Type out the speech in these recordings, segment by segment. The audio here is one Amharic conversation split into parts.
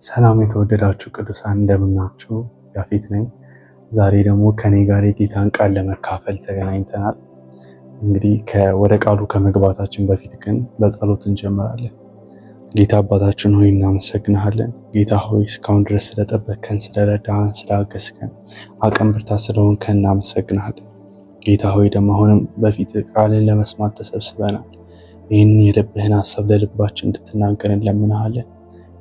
ሰላም የተወደዳችሁ ቅዱሳን እንደምናችሁ፣ ያፌት ነኝ። ዛሬ ደግሞ ከኔ ጋር የጌታን ቃል ለመካፈል ተገናኝተናል። እንግዲህ ወደ ቃሉ ከመግባታችን በፊት ግን በጸሎት እንጀምራለን። ጌታ አባታችን ሆይ እናመሰግንሃለን። ጌታ ሆይ እስካሁን ድረስ ስለጠበቅከን፣ ስለረዳህን፣ ስላገዝከን፣ አቅም ብርታት ስለሆንከን እናመሰግንሃለን። ጌታ ሆይ ደግሞ አሁንም በፊት ቃልን ለመስማት ተሰብስበናል። ይህንን የልብህን ሀሳብ ለልባችን እንድትናገር እንለምንሃለን።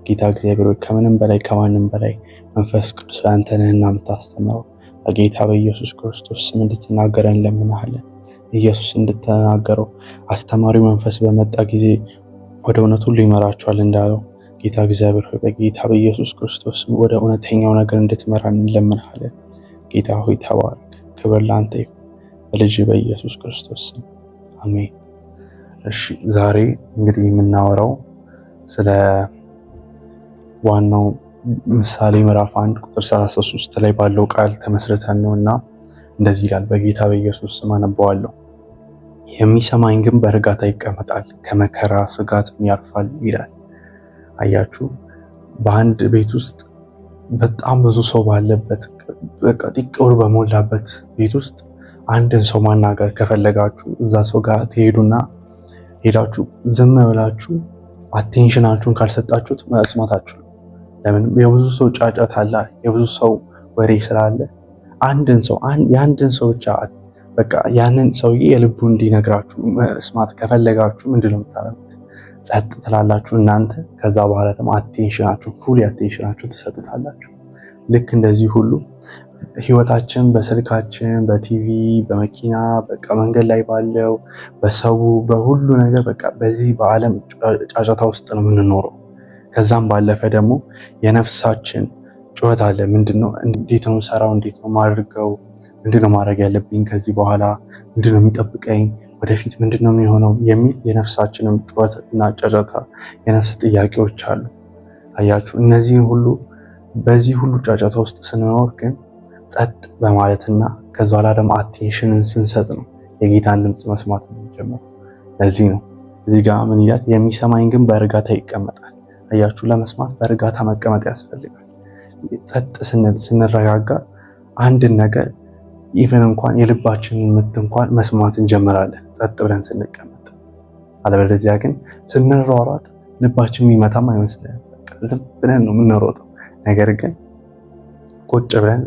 ጌታ እግዚአብሔር ሆይ ከምንም በላይ ከማንም በላይ መንፈስ ቅዱስ አንተ ነህና የምታስተምረው በጌታ በኢየሱስ ክርስቶስ ስም እንድትናገረን እንለምንሃለን። ኢየሱስ እንድትናገረው አስተማሪው መንፈስ በመጣ ጊዜ ወደ እውነት ሁሉ ይመራችኋል እንዳለው ጌታ እግዚአብሔር ሆይ በጌታ በኢየሱስ ክርስቶስ ስም ወደ እውነተኛው ነገር እንድትመራን እንለምንሃለን። ጌታ ሆይ ተባረክ። ክብር ለአንተ ይሁን በልጅ በኢየሱስ ክርስቶስ ስም አሜን። እሺ ዛሬ እንግዲህ የምናወራው ስለ ዋናው ምሳሌ ምዕራፍ 1 ቁጥር 33 ላይ ባለው ቃል ተመስርተን ነውና እንደዚህ ይላል። በጌታ በኢየሱስ ስም አነበዋለሁ። የሚሰማኝ ግን በእርጋታ ይቀመጣል፣ ከመከራ ስጋትም ያርፋል ይላል። አያችሁ፣ በአንድ ቤት ውስጥ በጣም ብዙ ሰው ባለበት በቃ ጥቂት በሞላበት ቤት ውስጥ አንድን ሰው ማናገር ከፈለጋችሁ እዛ ሰው ጋር ትሄዱና ሄዳችሁ ዝም ብላችሁ አቴንሽናችሁን ካልሰጣችሁት መስማታችሁ። ለምን? የብዙ ሰው ጫጫታ አለ፣ የብዙ ሰው ወሬ ስላለ የአንድን ሰው ብቻ በቃ ያንን ሰውዬ የልቡ እንዲነግራችሁ መስማት ከፈለጋችሁ ምንድነው የምታደርጉት? ጸጥ ትላላችሁ እናንተ። ከዛ በኋላ ደግሞ ፉል አቴንሽናችሁ ትሰጡታላችሁ። ልክ እንደዚህ ሁሉ ህይወታችን በስልካችን፣ በቲቪ፣ በመኪና በቃ መንገድ ላይ ባለው በሰው በሁሉ ነገር በቃ በዚህ በዓለም ጫጫታ ውስጥ ነው የምንኖረው። ከዛም ባለፈ ደግሞ የነፍሳችን ጩኸት አለ። ምንድነው? እንዴት ነው ሰራው? እንዴት ነው ማድረገው? ምንድነው ማድረግ ያለብኝ? ከዚህ በኋላ ምንድነው የሚጠብቀኝ? ወደፊት ምንድነው የሚሆነው? የሚል የነፍሳችንም ጩኸት እና ጫጫታ የነፍስ ጥያቄዎች አሉ። አያችሁ፣ እነዚህን ሁሉ በዚህ ሁሉ ጫጫታ ውስጥ ስንኖር ግን ጸጥ በማለትና ከዛ በኋላ ደግሞ አቴንሽንን ስንሰጥ ነው የጌታን ድምፅ መስማት የምንጀምረው። ለዚህ ነው እዚህ ጋር ምን ይላል? የሚሰማኝ ግን በእርጋታ ይቀመጣል። አያችሁ፣ ለመስማት በእርጋታ መቀመጥ ያስፈልጋል። ጸጥ ስንረጋጋ አንድን ነገር ኢቨን እንኳን የልባችንን ምት እንኳን መስማት እንጀምራለን፣ ጸጥ ብለን ስንቀመጥ። አለበለዚያ ግን ስንሯሯጥ ልባችን የሚመታም አይመስልም። ዝም ብለን ነው የምንሮጠው። ነገር ግን ቁጭ ብለን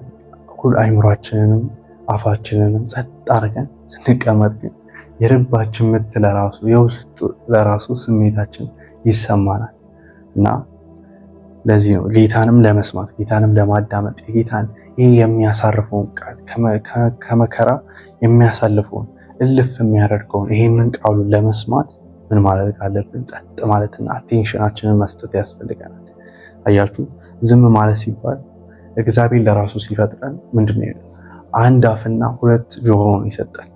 አይምሯችንንም አፋችንንም ጸጥ አድርገን ስንቀመጥ ግን የልባችን ምት ለራሱ የውስጥ ለራሱ ስሜታችን ይሰማናል። እና ለዚህ ነው ጌታንም ለመስማት ጌታንም ለማዳመጥ የጌታን ይህ የሚያሳርፈውን ቃል ከመከራ የሚያሳልፈውን እልፍ የሚያደርገውን ይህንን ቃሉን ለመስማት ምን ማድረግ አለብን? ጸጥ ማለትና አቴንሽናችንን መስጠት ያስፈልገናል። አያችሁ፣ ዝም ማለት ሲባል እግዚአብሔር ለራሱ ሲፈጥረን ምንድነው አንድ አፍና ሁለት ጆሮ ነው ይሰጠን።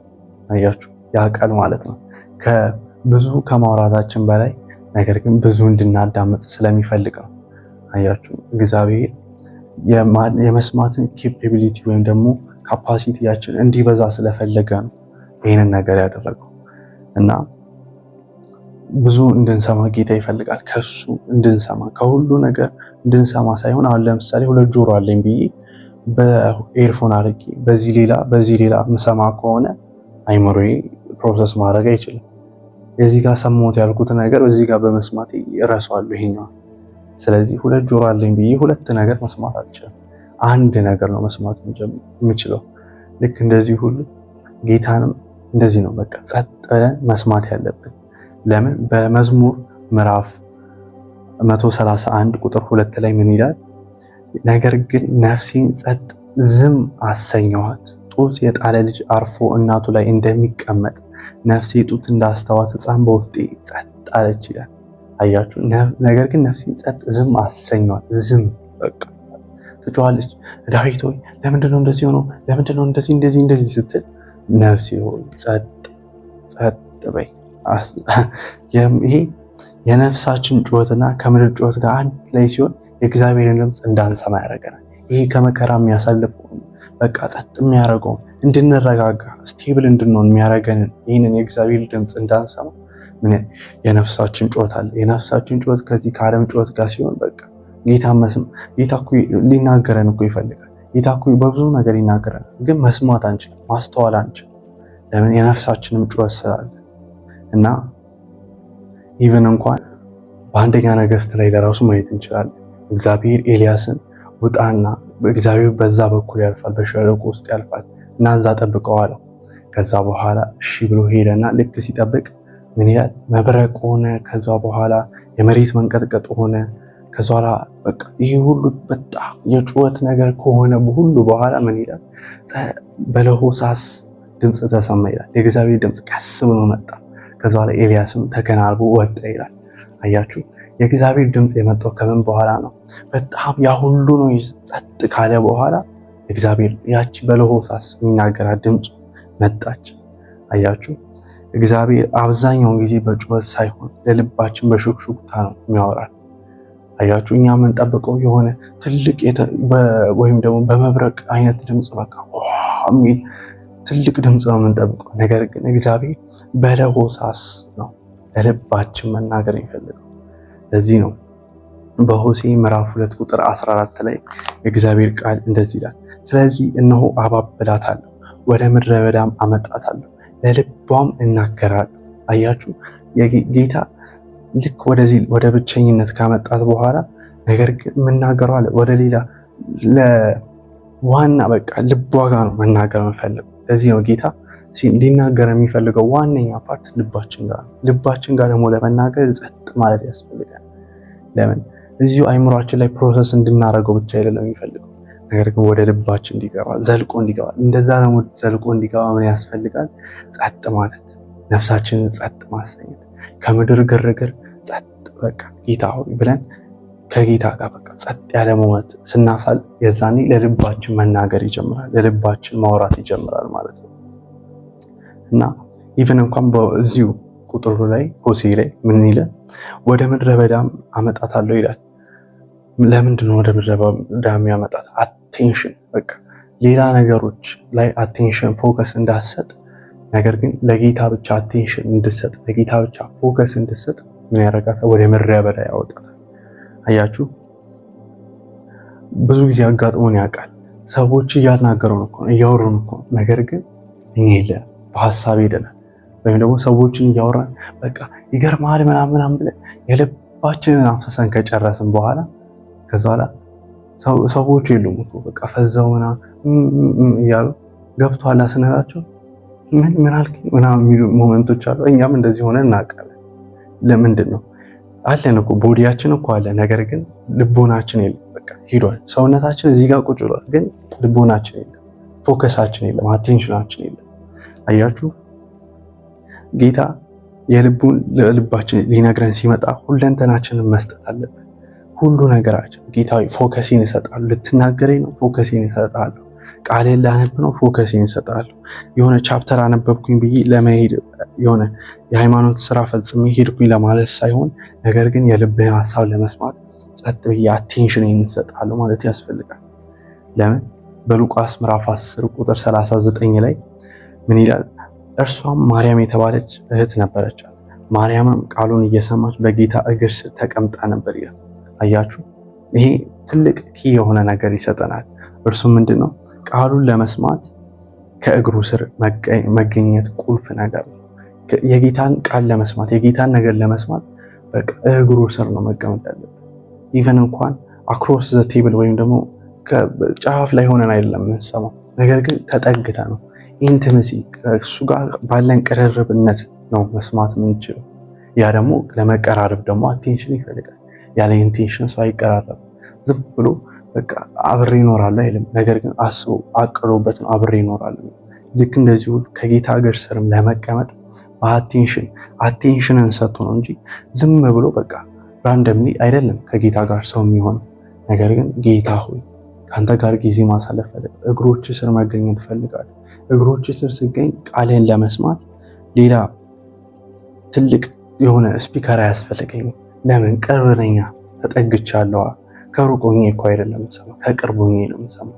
አያችሁ፣ ያ ቃል ማለት ነው ብዙ ከማውራታችን በላይ ነገር ግን ብዙ እንድናዳመጥ ስለሚፈልግ ነው። አያችሁ፣ እግዚአብሔር የመስማትን ኬፓቢሊቲ ወይም ደግሞ ካፓሲቲያችን እንዲበዛ ስለፈለገ ነው ይህንን ነገር ያደረገው። እና ብዙ እንድንሰማ ጌታ ይፈልጋል። ከሱ እንድንሰማ ከሁሉ ነገር እንድንሰማ ሳይሆን አሁን ለምሳሌ ሁለት ጆሮ አለኝ ብዬ በኤርፎን አድርጌ በዚህ ሌላ ምሰማ ከሆነ አይምሮዬ ፕሮሰስ ማድረግ አይችልም። የዚህ ጋር ሰማሁት ያልኩት ነገር በዚህ ጋር በመስማት እረሳዋለሁ ይሄኛው። ስለዚህ ሁለት ጆሮ አለኝ ብዬ ሁለት ነገር መስማት አልችልም። አንድ ነገር ነው መስማት የምችለው። ልክ እንደዚህ ሁሉ ጌታንም እንደዚህ ነው በቃ ጸጥ ብለን መስማት ያለብን። ለምን? በመዝሙር ምዕራፍ 131 ቁጥር 2 ላይ ምን ይላል? ነገር ግን ነፍሴን ጸጥ ዝም አሰኘኋት፣ ጡት የጣለ ልጅ አርፎ እናቱ ላይ እንደሚቀመጥ ነፍሴ ጡት እንዳስተዋት ሕፃን በውስጤ ጸጥ አለች ይላል። አያችሁ፣ ነገር ግን ነፍሴን ጸጥ ዝም አሰኘኋት። ዝም በቃ ትጮኻለች። ዳዊት ሆይ ለምንድነው እንደዚህ ሆኖ? ለምንድነው እንደዚህ ስትል ነፍሴ ሆይ ጸጥ በይ። ይሄ የነፍሳችን ጩኸትና ከምድር ጩኸት ጋር አንድ ላይ ሲሆን የእግዚአብሔርን ድምፅ እንዳንሰማ ያደርገናል። ይሄ ከመከራ የሚያሳልፈው በቃ ጸጥ የሚያደርገው እንድንረጋጋ ስቴብል እንድንሆን የሚያደርገንን ይህንን የእግዚአብሔር ድምፅ እንዳንሰማ የነፍሳችን ጩኸት አለ። የነፍሳችን ጩኸት ከዚህ ከዓለም ጩኸት ጋር ሲሆን በቃ ጌታ እኮ ሊናገረን እኮ ይፈልጋል። ጌታ እኮ በብዙ ነገር ይናገረን፣ ግን መስማት አንችልም፣ ማስተዋል አንችልም። ለምን? የነፍሳችንም ጩኸት ስላለ እና ኢቭን እንኳን በአንደኛ ነገሥት ላይ ለራሱ ማየት እንችላለን። እግዚአብሔር ኤልያስን ውጣና እግዚአብሔር በዛ በኩል ያልፋል፣ በሸለቆ ውስጥ ያልፋል እና እዛ ጠብቀው አለው። ከዛ በኋላ እሺ ብሎ ሄደና ልክ ሲጠብቅ ምን ይላል? መብረቅ ሆነ። ከዛ በኋላ የመሬት መንቀጥቀጥ ሆነ። ከዛ በኋላ በቃ ይህ ሁሉ በጣም የጩኸት ነገር ከሆነ ሁሉ በኋላ ምን ይላል? በለሆሳስ ድምፅ ተሰማ ይላል። የእግዚአብሔር ድምፅ ቀስ ብሎ መጣ። ከዛ በኋላ ኤልያስም ተከናንቦ ወጣ ይላል። አያችሁ፣ የእግዚአብሔር ድምፅ የመጣው ከምን በኋላ ነው? በጣም ያ ሁሉ ነው ጸጥ ካለ በኋላ እግዚአብሔር ያቺ በለሆሳስ የሚናገራት ድምፁ መጣች። አያችሁ፣ እግዚአብሔር አብዛኛውን ጊዜ በጩኸት ሳይሆን ለልባችን በሹክሹክታ ነው የሚያወራል። አያችሁ፣ እኛ የምንጠብቀው የሆነ ትልቅ ወይም ደግሞ በመብረቅ አይነት ድምፅ በቃ የሚል ትልቅ ድምፅ ነው የምንጠብቀው። ነገር ግን እግዚአብሔር በለሆሳስ ነው ለልባችን መናገር የሚፈልገው። ለዚህ ነው በሆሴዕ ምዕራፍ 2 ቁጥር 14 ላይ የእግዚአብሔር ቃል እንደዚህ ይላል፣ ስለዚህ እነሆ አባብላታለሁ፣ ወደ ምድረ በዳም አመጣታለሁ፣ ለልቧም እናገራለሁ። አያችሁ፣ ጌታ ልክ ወደዚህ ወደ ብቸኝነት ካመጣት በኋላ ነገር ግን የምናገረው አለ ወደ ሌላ ለዋና በቃ ልቧ ጋር ነው መናገር የምፈልገው። ለዚህ ነው ጌታ ሊናገር የሚፈልገው ዋነኛ ፓርት ልባችን ጋር ነው። ልባችን ጋር ደግሞ ለመናገር ጸጥ ማለት ያስፈልጋል። ለምን? እዚሁ አይምሯችን ላይ ፕሮሰስ እንድናደርገው ብቻ አይደለም የሚፈልገው፣ ነገር ግን ወደ ልባችን እንዲገባ ዘልቆ እንዲገባ። እንደዛ ደግሞ ዘልቆ እንዲገባ ምን ያስፈልጋል? ጸጥ ማለት፣ ነፍሳችንን ጸጥ ማሰኘት፣ ከምድር ግርግር ጸጥ በቃ ጌታ ሆይ ብለን ከጌታ ጋር በቃ ጸጥ ያለ ሞመንት ስናሳል የዛኔ ለልባችን መናገር ይጀምራል፣ ለልባችን ማውራት ይጀምራል ማለት ነው። እና ኢቭን እንኳን በዚሁ ቁጥሩ ላይ ሆሴዕ ላይ ምን ይላል? ወደ ምድረ በዳም አመጣታለሁ ይላል። ለምንድን ነው ወደ ምድረ በዳም ያመጣት? አቴንሽን በቃ ሌላ ነገሮች ላይ አቴንሽን ፎከስ እንዳሰጥ፣ ነገር ግን ለጌታ ብቻ አቴንሽን እንድሰጥ፣ ለጌታ ብቻ ፎከስ እንድሰጥ ምን ያደርጋታል? ወደ ምድረ በዳ ያወጣታል። አያችሁ፣ ብዙ ጊዜ አጋጥሞን ያውቃል። ሰዎች እያናገሩን እኮ እያወሩን እኮ፣ ነገር ግን እኛ የለንም፣ በሀሳብ ሄደናል። ወይም ደግሞ ሰዎችን እያወራን በቃ ይገርማል ምናምን ብለን የልባችንን አፍሰሰን ከጨረስን በኋላ ከዛ በኋላ ሰዎቹ የሉም እኮ በቃ ፈዘው ምናምን እያሉ ገብቷል ስንላቸው ምን አልከኝ ምናምን የሚሉ ሞመንቶች አሉ። እኛም እንደዚህ ሆነ እናውቃለን። ለምንድን ነው አለን እኮ ቦዲያችን እኮ አለ፣ ነገር ግን ልቦናችን የለም። በቃ ሄዷል። ሰውነታችን እዚህ ጋር ቁጭ ብሏል፣ ግን ልቦናችን የለም፣ ፎከሳችን የለም፣ አቴንሽናችን የለም። አያችሁ፣ ጌታ የልቡን ልባችን ሊነግረን ሲመጣ ሁለንተናችንን መስጠት አለብን። ሁሉ ነገራችን ጌታዊ ፎከሲን እሰጣለሁ፣ ልትናገረኝ ነው ፎከሲን እሰጣለሁ፣ ቃሌን ላነብ ነው ፎከሲን እሰጣለሁ። የሆነ ቻፕተር አነበብኩኝ ብዬ ለመሄድ የሆነ የሃይማኖት ስራ ፈጽሜ ሄድኩኝ ለማለት ሳይሆን፣ ነገር ግን የልብህን ሀሳብ ለመስማት ጸጥ ብዬ አቴንሽን እሰጣለሁ ማለት ያስፈልጋል። ለምን? በሉቃስ ምዕራፍ 10 ቁጥር 39 ላይ ምን ይላል? እርሷም ማርያም የተባለች እህት ነበረቻት። ማርያምም ቃሉን እየሰማች በጌታ እግር ስር ተቀምጣ ነበር ይላል። አያችሁ፣ ይሄ ትልቅ ኪ የሆነ ነገር ይሰጠናል። እርሱም ምንድነው? ቃሉን ለመስማት ከእግሩ ስር መገኘት ቁልፍ ነገር ነው። የጌታን ቃል ለመስማት የጌታን ነገር ለመስማት በቃ እግሩ ስር ነው መቀመጥ ያለብን። ኢቨን እንኳን አክሮስ ዘ ቴብል ወይም ደግሞ ጫፍ ላይ ሆነን አይደለም የምንሰማው፣ ነገር ግን ተጠግተ ነው ኢንቲመሲ ከእሱ ጋር ባለን ቅርርብነት ነው መስማት የምንችለው። ያ ደግሞ ለመቀራረብ ደግሞ አቴንሽን ይፈልጋል። ያለ ኢንቴንሽን ሰው አይቀራረብም። ዝም ብሎ በቃ አብሬ ይኖራሉ አይልም፣ ነገር ግን አስቦ አቅዶበት ነው አብሬ ይኖራሉ። ልክ እንደዚሁ ከጌታ እግር ስርም ለመቀመጥ አቴንሽንን ሰጥቶ ነው እንጂ ዝም ብሎ በቃ ራንደምሊ አይደለም ከጌታ ጋር ሰው የሚሆነው። ነገር ግን ጌታ ሆይ ከአንተ ጋር ጊዜ ማሳለፍ ፈልጋለሁ፣ እግሮች ስር መገኘት ፈልጋለሁ። እግሮች ስር ስገኝ ቃልህን ለመስማት ሌላ ትልቅ የሆነ ስፒከር አያስፈልገኝም። ለምን? ቅርብ ነኝ፣ ተጠግቻለሁ። ከሩቅ ሆኜ እኮ አይደለም የምሰማው፣ ከቅርብ ሆኜ ነው የምሰማው።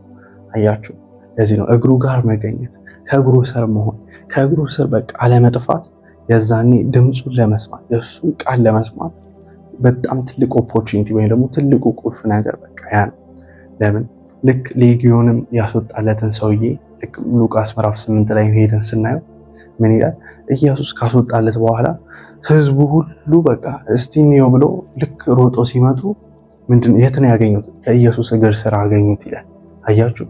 አያችሁ፣ ለዚህ ነው እግሩ ጋር መገኘት፣ ከእግሩ ስር መሆን፣ ከእግሩ ስር በቃ አለመጥፋት። የዛኔ ድምፁን ለመስማት የእሱን ቃል ለመስማት በጣም ትልቅ ኦፖርቹኒቲ ወይም ደግሞ ትልቁ ቁልፍ ነገር በቃ ያ ነው። ለምን ልክ ሌጊዮንም ያስወጣለትን ሰውዬ ልክ ሉቃስ ምዕራፍ 8 ላይ ሄደን ስናየው ምን ይላል? ኢየሱስ ካስወጣለት በኋላ ህዝቡ ሁሉ በቃ እስቲ እንየው ብሎ ልክ ሮጦ ሲመጡ የት ነው ያገኙት? ከኢየሱስ እግር ስር አገኙት ይላል። አያችሁ፣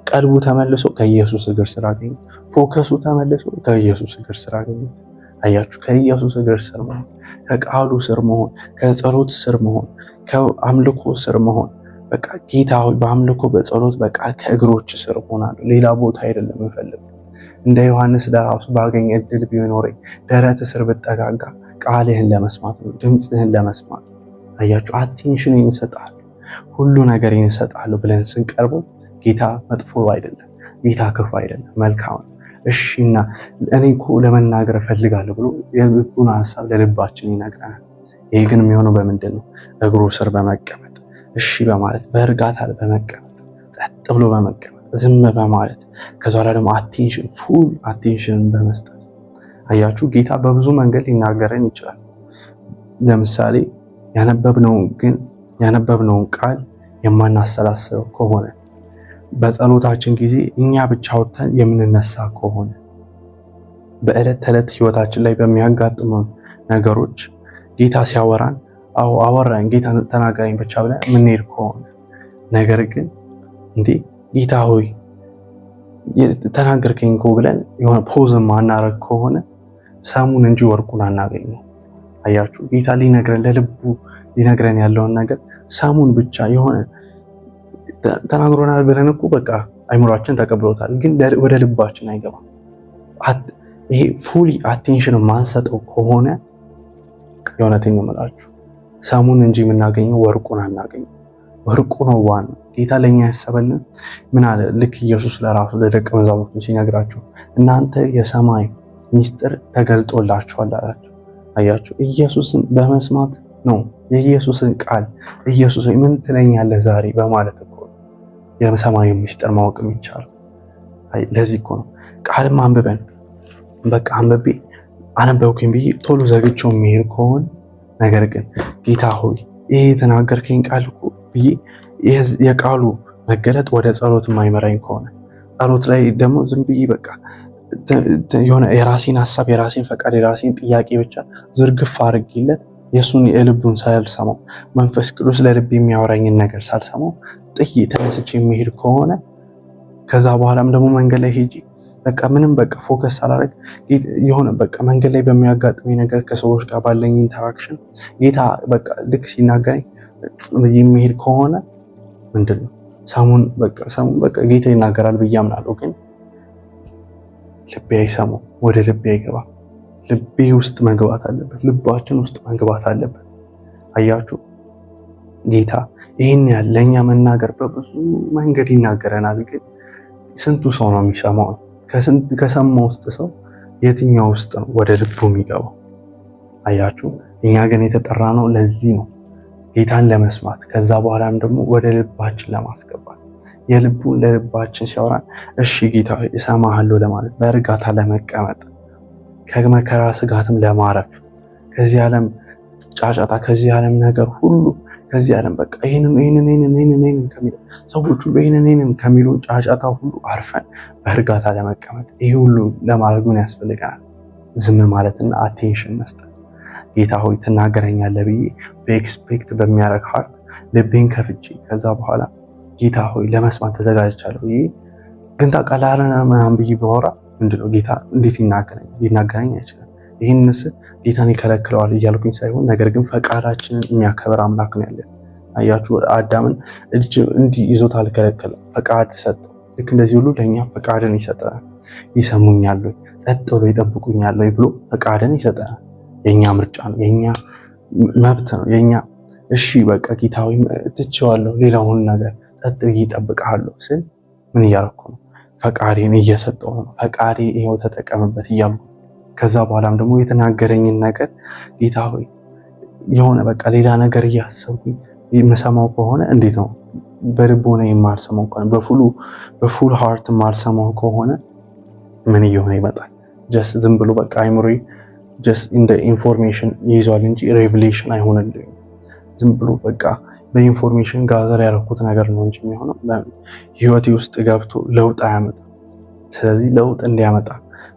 ቀልቡ ተመልሶ ከኢየሱስ እግር ስር አገኙት። ፎከሱ ተመልሶ ከኢየሱስ እግር ስር አገኙት። አያችሁ፣ ከኢየሱስ እግር ስር መሆን፣ ከቃሉ ስር መሆን፣ ከጸሎት ስር መሆን፣ ከአምልኮ ስር መሆን። በቃ ጌታ ሆይ በአምልኮ በጸሎት በቃል ከእግሮች ስር ሆናለሁ፣ ሌላ ቦታ አይደለም የምፈልገው። እንደ ዮሐንስ ለራሱ ባገኝ እድል ቢኖረኝ ደረት ስር ብጠጋጋ ቃልህን ለመስማት ነው፣ ድምፅህን ለመስማት ነው። አያችሁ፣ አቴንሽን ይሰጣል፣ ሁሉ ነገር ይሰጣል ብለን ስንቀርበው ጌታ መጥፎ አይደለም፣ ጌታ ክፉ አይደለም፣ መልካም ነው። እሺና እኔ እኮ ለመናገር እፈልጋለሁ ብሎ የልቡን ሐሳብ ለልባችን ይነግረናል። ይሄ ግን የሚሆነው በምንድን ነው? እግሩ ስር በመቀመጥ እሺ በማለት በእርጋታ በመቀመጥ ጸጥ ብሎ በመቀመጥ ዝም በማለት ከዛ ላይ ደግሞ አቴንሽን ፉል አቴንሽን በመስጠት። አያችሁ ጌታ በብዙ መንገድ ሊናገረን ይችላል። ለምሳሌ ያነበብነውን ቃል የማናሰላስለው ከሆነ በጸሎታችን ጊዜ እኛ ብቻ አውርተን የምንነሳ ከሆነ በዕለት ተዕለት ህይወታችን ላይ በሚያጋጥሙን ነገሮች ጌታ ሲያወራን አወራኝ ጌታ ተናገረኝ ብቻ ብለን የምንሄድ ከሆነ ነገር ግን እንዴ ጌታ ሆይ ተናገርከኝ እኮ ብለን የሆነ ፖዝ ማናረግ ከሆነ ሰሙን እንጂ ወርቁን አናገኘው። አያችሁ ጌታ ሊነግረን ለልቡ ሊነግረን ያለውን ነገር ሰሙን ብቻ የሆነ ተናግሮናል ብለን እኮ በቃ አይምሯችን ተቀብሎታል፣ ግን ወደ ልባችን አይገባም። ይሄ ፉሊ አቴንሽን ማንሰጠው ከሆነ የእውነቴን ነው የምላችሁ ሰሙን እንጂ የምናገኘው ወርቁን አናገኘው። ወርቁ ነው ዋናው። ጌታ ለኛ ያሰበልን ምን አለ? ልክ ኢየሱስ ለራሱ ለደቀ መዛሙርቱ ሲነግራቸው እናንተ የሰማይ ሚስጥር ተገልጦላችኋል አላቸው። አያችሁ ኢየሱስን በመስማት ነው የኢየሱስን ቃል ኢየሱስ ምን ትለኛለህ ዛሬ በማለት እኮ የሰማይ ሚስጥር ማወቅ የሚቻለው። ለዚህ እኮ ነው ቃልም አንብበን በቃ አንብቤ አነበብኩኝ ብዬ ቶሎ ዘግቼው የሚሄድ ከሆነ ነገር ግን ጌታ ሆይ ይሄ የተናገርከኝ ቃል እኮ ብዬ የቃሉ መገለጥ ወደ ጸሎት የማይመራኝ ከሆነ ጸሎት ላይ ደግሞ ዝም ብዬ በቃ የሆነ የራሴን ሐሳብ የራሴን ፈቃድ የራሴን ጥያቄ ብቻ ዝርግፍ አድርጌለት የሱን የልቡን ሳልሰማው መንፈስ ቅዱስ ለልብ የሚያወራኝን ነገር ሳልሰማው ጥዬ ተነስቼ የሚሄድ ከሆነ ከዛ በኋላም ደግሞ መንገድ ላይ ሄጂ በቃ ምንም በቃ ፎከስ ሳላደርግ የሆነ በቃ መንገድ ላይ በሚያጋጥመኝ ነገር ከሰዎች ጋር ባለኝ ኢንተራክሽን ጌታ በቃ ልክ ሲናገረኝ የሚሄድ ከሆነ ምንድነው ሰሙን በቃ ጌታ ይናገራል ብዬ አምናለሁ፣ ግን ልቤ አይሰማው፣ ወደ ልቤ አይገባም። ልቤ ውስጥ መግባት አለበት፣ ልባችን ውስጥ መግባት አለበት። አያችሁ ጌታ ይህን ያለ ለእኛ መናገር በብዙ መንገድ ይናገረናል፣ ግን ስንቱ ሰው ነው የሚሰማው? ከሰማው ውስጥ ሰው የትኛው ውስጥ ነው ወደ ልቡ የሚገባው? አያችሁ እኛ ግን የተጠራ ነው ለዚህ ነው ጌታን ለመስማት ከዛ በኋላም ደግሞ ወደ ልባችን ለማስገባት የልቡን ለልባችን ሲያወራን እሺ ጌታ እሰማሃለሁ ለማለት በእርጋታ ለመቀመጥ ከመከራ ስጋትም ለማረፍ ከዚህ ዓለም ጫጫታ ከዚህ ዓለም ነገር ሁሉ ከዚህ ዓለም በቃ ይሄንን ከሚሉ ሰዎች ሁሉ ይሄንን ከሚሉ ጫጫታ ሁሉ አርፈን በእርጋታ ለመቀመጥ ይሄ ሁሉ ለማድረግ ምን ያስፈልጋል? ዝም ማለትና አቴንሽን መስጠት። ጌታ ሆይ ትናገረኛለህ ብዬ በኤክስፔክት በሚያረግ ሃርት ልቤን ከፍቼ ከዛ በኋላ ጌታ ሆይ ለመስማት ተዘጋጅቻለሁ ብዬ ግን ታውቃለህ ምናምን ብዬ ባወራ ምንድነው ጌታ እንዴት ሊናገረኝ አይችልም? ይህን ምስል ጌታን ይከለክለዋል እያልኩኝ ሳይሆን ነገር ግን ፈቃዳችንን የሚያከብር አምላክ ነው ያለን። አያችሁ አዳምን እጅ እንዲህ ይዞት አልከለከለም፣ ፈቃድ ሰጠው። ልክ እንደዚህ ሁሉ ለእኛ ፈቃድን ይሰጠናል። ይሰሙኛል ወይ ጸጥ ብሎ ይጠብቁኛል ወይ ብሎ ፈቃድን ይሰጠናል። የኛ ምርጫ ነው፣ የኛ መብት ነው፣ የኛ እሺ በቃ ጌታ ሆይ ትቼዋለሁ ሌላውን ነገር ጸጥ ብዬ እጠብቅሃለሁ ስል ምን እያደረኩ ነው? ፈቃዴን እየሰጠው ነው። ፈቃዴ ይሄው ተጠቀምበት እያልኩ ከዛ በኋላም ደግሞ የተናገረኝን ነገር ጌታ ሆይ የሆነ በቃ ሌላ ነገር እያሰብኩኝ የምሰማው ከሆነ እንዴት ነው? በልቦና የማልሰማው ከሆነ በፉል ሃርት የማልሰማው ከሆነ ምን እየሆነ ይመጣል? ጀስት ዝም ብሎ በቃ አይምሮዬ ጀስት እንደ ኢንፎርሜሽን ይዟል እንጂ ሬቨሌሽን አይሆንልኝም። ዝም ብሎ በቃ በኢንፎርሜሽን ጋዘር ያደረኩት ነገር ነው እንጂ የሚሆነው ህይወቴ ውስጥ ገብቶ ለውጥ አያመጣም። ስለዚህ ለውጥ እንዲያመጣ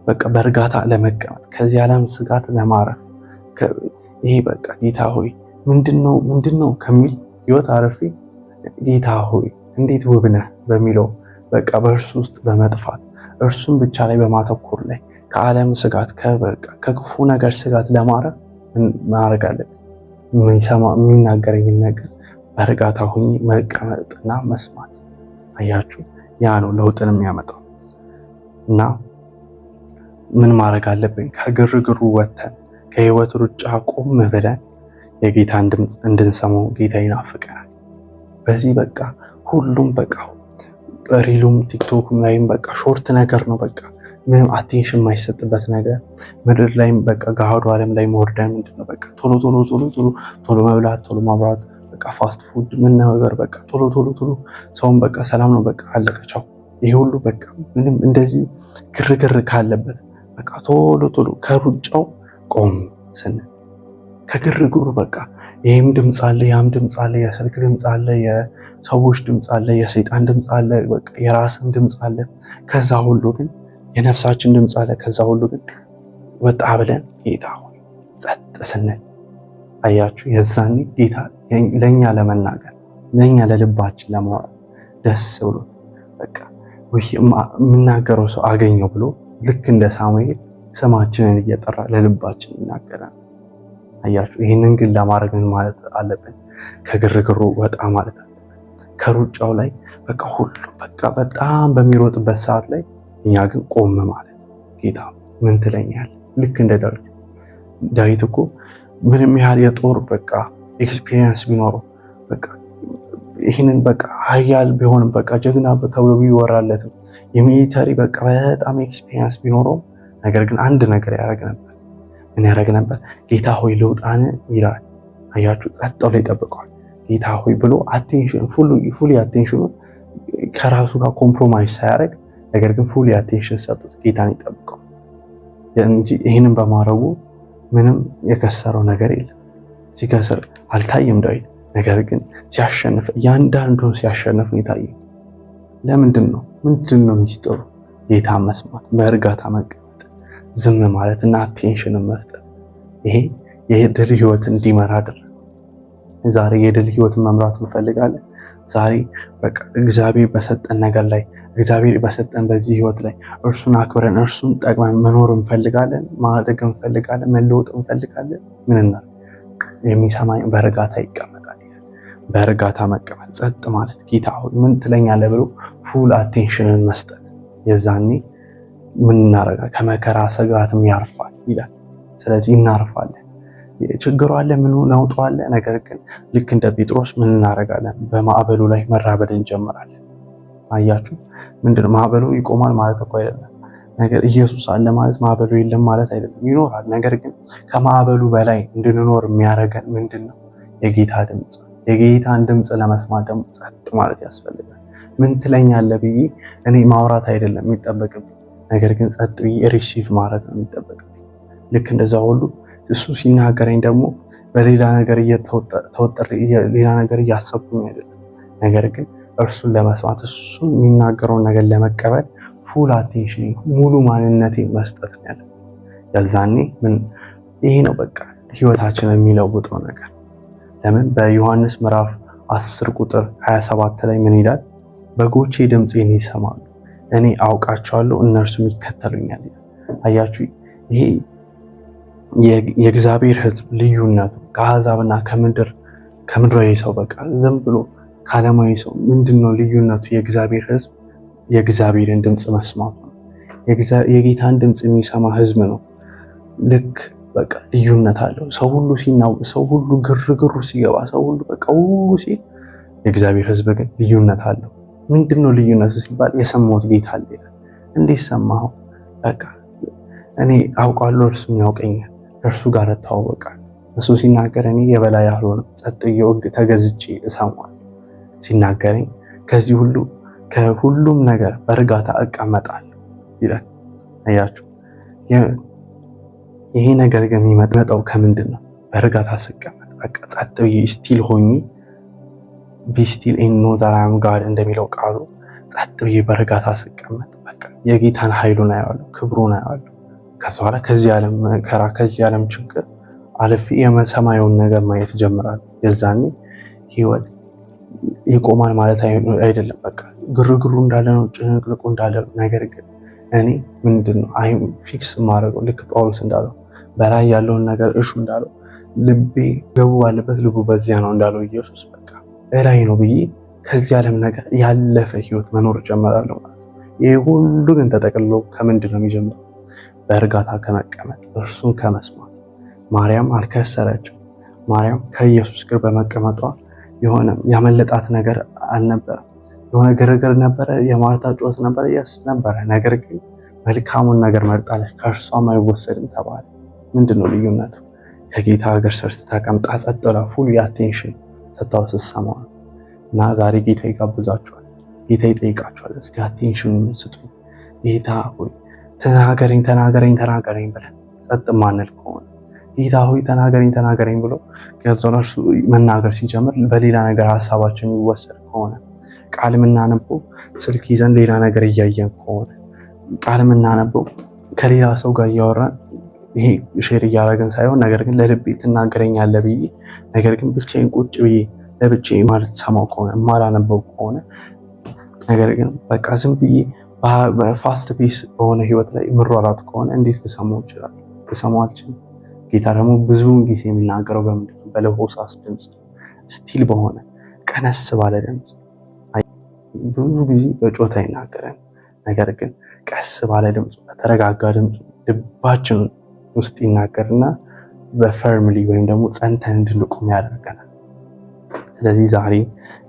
በቃ በእርጋታ ለመቀመጥ ከዚህ ዓለም ስጋት ለማረፍ ይሄ በቃ ጌታ ሆይ ምንድነው ከሚል ህይወት አረፌ ጌታ ሆይ እንዴት ውብ ነህ በሚለው በቃ በእርሱ ውስጥ በመጥፋት እርሱን ብቻ ላይ በማተኮር ላይ ከዓለም ስጋት ከክፉ ነገር ስጋት ለማረፍ ማድረግ አለብን። የሚናገረኝን ነገር በእርጋታ ሆኜ መቀመጥና መስማት። አያችሁ፣ ያ ነው ለውጥን የሚያመጣው። እና ምን ማድረግ አለብን? ከግርግሩ ወጥተን ከህይወት ሩጫ ቆም ብለን የጌታን ድምፅ እንድንሰማው ጌታ ይናፍቀናል። በዚህ በቃ ሁሉም በቃ ሪሉም ቲክቶክም ላይም በቃ ሾርት ነገር ነው። በቃ ምንም አቴንሽን የማይሰጥበት ነገር ምድር ላይም በቃ ገሃዱ ዓለም ላይ መወርደን ምንድነው በቃ ቶሎ መብላት፣ ቶሎ ማብራት፣ በቃ ፋስት ፉድ ምን ነገር በቃ ቶሎ ሰውን በቃ ሰላም ነው በቃ አለቀቻው። ይሄ ሁሉ በቃ ምንም እንደዚህ ግርግር ካለበት በቃ ቶሎ ከሩጫው ቆም ስንል ከግርግሩ በቃ ይህም ድምፅ አለ፣ ያም ድምፅ አለ፣ የስልክ ድምፅ አለ፣ የሰዎች ድምፅ አለ፣ የሰይጣን ድምፅ አለ፣ በቃ የራስም ድምፅ አለ። ከዛ ሁሉ ግን የነፍሳችን ድምፅ አለ። ከዛ ሁሉ ግን ወጣ ብለን ጌታ ሆይ ጸጥ ስንል አያችሁ፣ የዛኔ ጌታ ለኛ ለመናገር ለኛ ለልባችን ለማውራት ደስ ብሎ በቃ የምናገረው ሰው አገኘው ብሎ ልክ እንደ ሳሙኤል ስማችንን እየጠራ ለልባችን ይናገራል። አያችሁ፣ ይህንን ግን ለማድረግ ምን ማለት አለብን? ከግርግሩ ወጣ ማለት አለብን። ከሩጫው ላይ በቃ ሁሉ በቃ በጣም በሚሮጥበት ሰዓት ላይ እኛ ግን ቆም ማለት ጌታ ምን ትለኛለህ? ልክ እንደ ዳዊት እኮ ምንም ያህል የጦር በቃ ኤክስፒሪየንስ ቢኖረው በቃ ይህንን በቃ ኃያል ቢሆንም በቃ ጀግና ተብሎ ቢወራለትም የሚሊተሪ በቃ በጣም ኤክስፒሪየንስ ቢኖረው ነገር ግን አንድ ነገር ያደርግ ነበር። ምን ያደርግ ነበር? ጌታ ሆይ ልውጣን ይላል። አያችሁ፣ ጸጥ ብሎ ይጠብቀዋል። ጌታ ሆይ ብሎ አቴንሽን ፉሊ አቴንሽኑ ከራሱ ጋር ኮምፕሮማይዝ ሳያደርግ ነገር ግን ፉሊ አቴንሽን ሰጡት ጌታን ይጠብቀው እንጂ ይህንን በማድረጉ ምንም የከሰረው ነገር የለም። ሲከስር አልታየም ዳዊት። ነገር ግን ሲያሸንፍ እያንዳንዱን ሲያሸንፍ ነው የታየው። ለምንድን ነው? ምንድነው ሚስጥሩ? ጌታን መስማት፣ በእርጋታ መቀመጥ፣ ዝም ማለት እና አቴንሽንን መስጠት። ይሄ የድል ህይወት እንዲመራ አደረገ። ዛሬ የድል ህይወትን መምራት እንፈልጋለን። ዛሬ በቃ እግዚአብሔር በሰጠን ነገር ላይ እግዚአብሔር በሰጠን በዚህ ህይወት ላይ እርሱን አክብረን እርሱን ጠቅመን መኖር እንፈልጋለን። ማደግ እንፈልጋለን። መለወጥ እንፈልጋለን። ምንና የሚሰማኝ በእርጋታ ይቀመጣል። በእርጋታ መቀመጥ፣ ጸጥ ማለት፣ ጌታ ሆይ ምን ትለኛለህ ብሎ ፉል አቴንሽንን መስጠት። የዛኔ ምን እናደርጋለን? ከመከራ ስጋትም ያርፋል ይላል። ስለዚህ እናርፋለን። ችግሩ አለ፣ ምን ነውጡ አለ። ነገር ግን ልክ እንደ ጴጥሮስ ምን እናደርጋለን? በማዕበሉ ላይ መራበድ እንጀምራለን። አያችሁ፣ ምንድነው ማዕበሉ ይቆማል ማለት እኮ አይደለም። ነገር ኢየሱስ አለ ማለት ማዕበሉ የለም ማለት አይደለም። ይኖራል። ነገር ግን ከማዕበሉ በላይ እንድንኖር የሚያደርገን ምንድነው? የጌታ ድምፅ። የጌታን ድምፅ ለመስማት ደግሞ ጸጥ ማለት ያስፈልጋል። ምን ትለኛለህ ብዬ እኔ ማውራት አይደለም የሚጠበቅብኝ፣ ነገር ግን ጸጥ ብዬ ሪሲቭ ማድረግ ነው የሚጠበቅብኝ። ልክ እንደዛ ሁሉ እሱ ሲናገረኝ ደግሞ በሌላ ነገር ተወጥሬ ሌላ ነገር እያሰብኩኝ አይደለም፣ ነገር ግን እርሱን ለመስማት እሱን የሚናገረውን ነገር ለመቀበል ፉል አቴንሽን ሙሉ ማንነቴ መስጠት ነው ያለው። የዛኔ ምን ይሄ ነው በቃ ህይወታችንን የሚለውጠው ነገር። ለምን በዮሐንስ ምዕራፍ 10 ቁጥር 27 ላይ ምን ይላል? በጎቼ ድምፄን ይሰማሉ፣ እኔ አውቃቸዋለሁ፣ እነርሱም ይከተሉኛል። አያችሁ፣ ይሄ የእግዚአብሔር ሕዝብ ልዩነቱ ከአሕዛብና ከምድራዊ ሰው በቃ ዝም ብሎ ከዓለማዊ ሰው ምንድነው ልዩነቱ? የእግዚአብሔር ሕዝብ የእግዚአብሔርን ድምፅ መስማቱ ነው። የጌታን ድምፅ የሚሰማ ሕዝብ ነው። ልክ በቃ ልዩነት አለው። ሰው ሁሉ ሲናውቅ፣ ሰው ሁሉ ግርግሩ ሲገባ፣ ሰው ሁሉ በቃ ሁሉ ሲል፣ የእግዚአብሔር ሕዝብ ግን ልዩነት አለው። ምንድነው ልዩነቱ ሲባል የሰማሁት ጌታ አለ ይላል። እንዴት ሰማኸው? በቃ እኔ አውቃለሁ፣ እርሱም ያውቀኛል፣ እርሱ ጋር እተዋወቃለሁ። እሱ ሲናገር እኔ የበላይ አልሆንም፣ ጸጥ ብዬ ተገዝቼ እሰማዋለሁ። ሲናገረኝ ከሁሉም ነገር በእርጋታ እቀመጣለሁ ይላል። አያችሁ፣ ይሄ ነገር ግን የሚመጣው ከምንድን ነው? በእርጋታ ስቀመጥ፣ በቃ ጸጥ ብዬ ስቲል ሆኜ ቢ ስቲል ኤንድ ኖ ዛት አይ አም ጋድ እንደሚለው ቃሉ ጸጥ ብዬ በእርጋታ ስቀመጥ በቃ የጌታን ኃይሉን አየዋለሁ፣ ክብሩን አየዋለሁ። ከዛ በኋላ ከዚህ ዓለም መከራ ከዚህ ዓለም ችግር አልፌ የሰማዩን ነገር ማየት ጀምራለሁ። የዛኔ ህይወት ይቆማል ማለት አይደለም። በቃ ግርግሩ እንዳለ ነው፣ ጭንቅልቁ እንዳለ ነው። ነገር ግን እኔ ምንድነው ፊክስ ማድረገው ልክ ጳውሎስ እንዳለው በላይ ያለውን ነገር እሹ እንዳለው ልቤ ገቡ ባለበት ልቡ በዚያ ነው እንዳለው ኢየሱስ በቃ እላይ ነው ብዬ ከዚህ ዓለም ነገር ያለፈ ህይወት መኖር ጀምራለሁ ማለት ነው። ይሄ ሁሉ ግን ተጠቅልሎ ከምንድን ነው የሚጀምረው? በእርጋታ ከመቀመጥ እርሱን ከመስማት። ማርያም አልከሰረችም። ማርያም ከኢየሱስ ጋር በመቀመጧ የሆነ ያመለጣት ነገር አልነበረም። የሆነ ግርግር ነበረ፣ የማርታ ጩኸት ነበረ፣ ነበረ። ነገር ግን መልካሙን ነገር መርጣለች፣ ከእርሷም አይወሰድም ተባለ። ምንድነው ልዩነቱ? ከጌታ እግር ስር ተቀምጣ ጸጥ ብላ ፉል የአቴንሽን ሰጥታው ስትሰማ እና ዛሬ ጌታ ይጋብዛችኋል፣ ጌታ ይጠይቃችኋል። እስቲ አቴንሽኑን ስጡ። ጌታ ሆይ ተናገረኝ ተናገረኝ ተናገረኝ ብለን ጸጥ ማንል ከሆነ ጌታ ሆይ ተናገረኝ ተናገረኝ ብሎ ከዛው እርሱ መናገር ሲጀምር በሌላ ነገር ሐሳባችን የሚወሰድ ከሆነ ቃል የምናነበው ስልክ ይዘን ሌላ ነገር እያየን ከሆነ ቃል የምናነበው ከሌላ ሰው ጋር እያወራን ይሄ ሼር እያደረግን ሳይሆን ነገር ግን ለልቤ ትናገረኛለህ ብዬ ነገር ግን ብቻዬን ቁጭ ብዬ ለብቻዬ ማለት ሰማው ከሆነ የማላነበው ከሆነ ነገር ግን በቃ ዝም ብዬ በፋስት ፔስ በሆነ ህይወት ላይ ምሯራት ከሆነ እንዴት ልሰማው ይችላል? ልሰማው አልችልም። ጌታ ደግሞ ብዙውን ጊዜ የሚናገረው በምንድን ነው? በለሆሳስ ድምፅ፣ ስቲል በሆነ ቀነስ ባለ ድምፅ። ብዙ ጊዜ በጮታ አይናገረን፣ ነገር ግን ቀስ ባለ ድምፁ በተረጋጋ ድምፁ ልባችን ውስጥ ይናገርና በፈርምሊ ወይም ደግሞ ጸንተን እንድንቆም ያደርገናል። ስለዚህ ዛሬ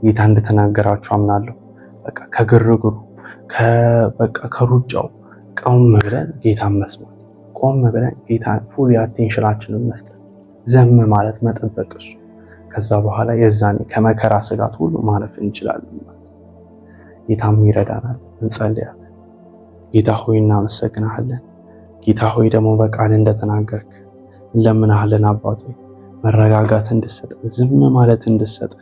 ጌታ እንደተናገራችሁ አምናለሁ። በቃ ከግርግሩ በቃ ከሩጫው ቆም ብለን ጌታን መስማት፣ ቆም ብለን ጌታን ፉል አቴንሽናችንን መስጠት፣ ዘም ማለት መጠበቅ እሱ። ከዛ በኋላ የዛኔ ከመከራ ስጋት ሁሉ ማለፍ እንችላለን ማለት ጌታም ይረዳናል። እንጸልያለን። ጌታ ሆይ እናመሰግናለን። ጌታ ሆይ ደግሞ በቃል እንደተናገርክ እንለምናለን። አባቶ መረጋጋት እንድሰጠን፣ ዝም ማለት እንድሰጠን፣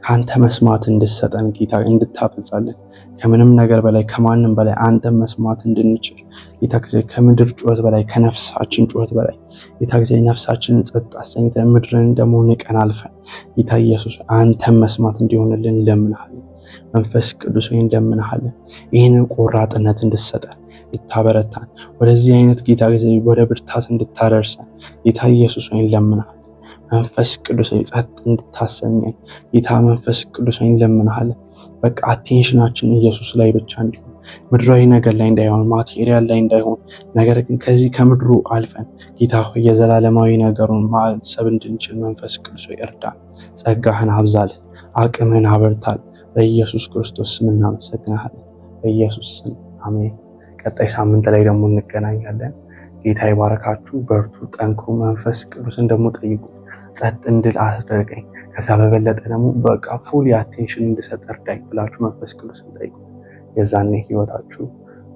ከአንተ መስማት እንድሰጠን ጌታ እንድታበዛለን። ከምንም ነገር በላይ ከማንም በላይ አንተን መስማት እንድንችል ጌታ እግዚአብሔር ከምድር ጩኸት በላይ ከነፍሳችን ጩኸት በላይ ጌታ እግዚአብሔር ነፍሳችንን ጸጥ አሰኝተን ምድርን ደግሞ ንቀን አልፈን ጌታ ኢየሱስ አንተን መስማት እንዲሆንልን እንለምናለን። መንፈስ ቅዱስ ሆይ እንለምናለን። ይህንን ቆራጥነት እንድሰጠን እንድታበረታን ወደዚህ አይነት ጌታ እግዚአብሔር ወደ ብርታት እንድታደርሰን ጌታ ኢየሱስ ሆይ እንለምናለን። መንፈስ ቅዱስ ሆይ ጸጥ እንድታሰኘን ጌታ መንፈስ ቅዱስ ሆይ እንለምናለን። በቃ አቴንሽናችን ኢየሱስ ላይ ብቻ እንዲሆን ምድራዊ ነገር ላይ እንዳይሆን ማቴሪያል ላይ እንዳይሆን ነገር ግን ከዚህ ከምድሩ አልፈን ጌታ ሆይ የዘላለማዊ ነገሩን ማሰብ እንድንችል መንፈስ ቅዱስ ሆይ እርዳን። ጸጋህን አብዛልን፣ አቅምህን አበርታል። በኢየሱስ ክርስቶስ ስም እናመሰግናለን። በኢየሱስ ስም አሜን። ቀጣይ ሳምንት ላይ ደግሞ እንገናኛለን። ጌታ ይባረካችሁ። በርቱ፣ ጠንክሩ። መንፈስ ቅዱስን ደግሞ ጠይቁት። ጸጥ እንድል አስደርገኝ፣ ከዛ በበለጠ ደግሞ በቃ ፉል አቴንሽን እንድሰጥ እርዳኝ ብላችሁ መንፈስ ቅዱስን ጠይቁት። የዛኔ ህይወታችሁ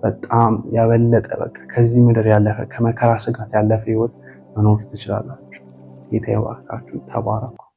በጣም ያበለጠ በቃ ከዚህ ምድር ያለፈ ከመከራ ስጋት ያለፈ ህይወት መኖር ትችላላችሁ። ጌታ ይባርካችሁ። ተባረኩ።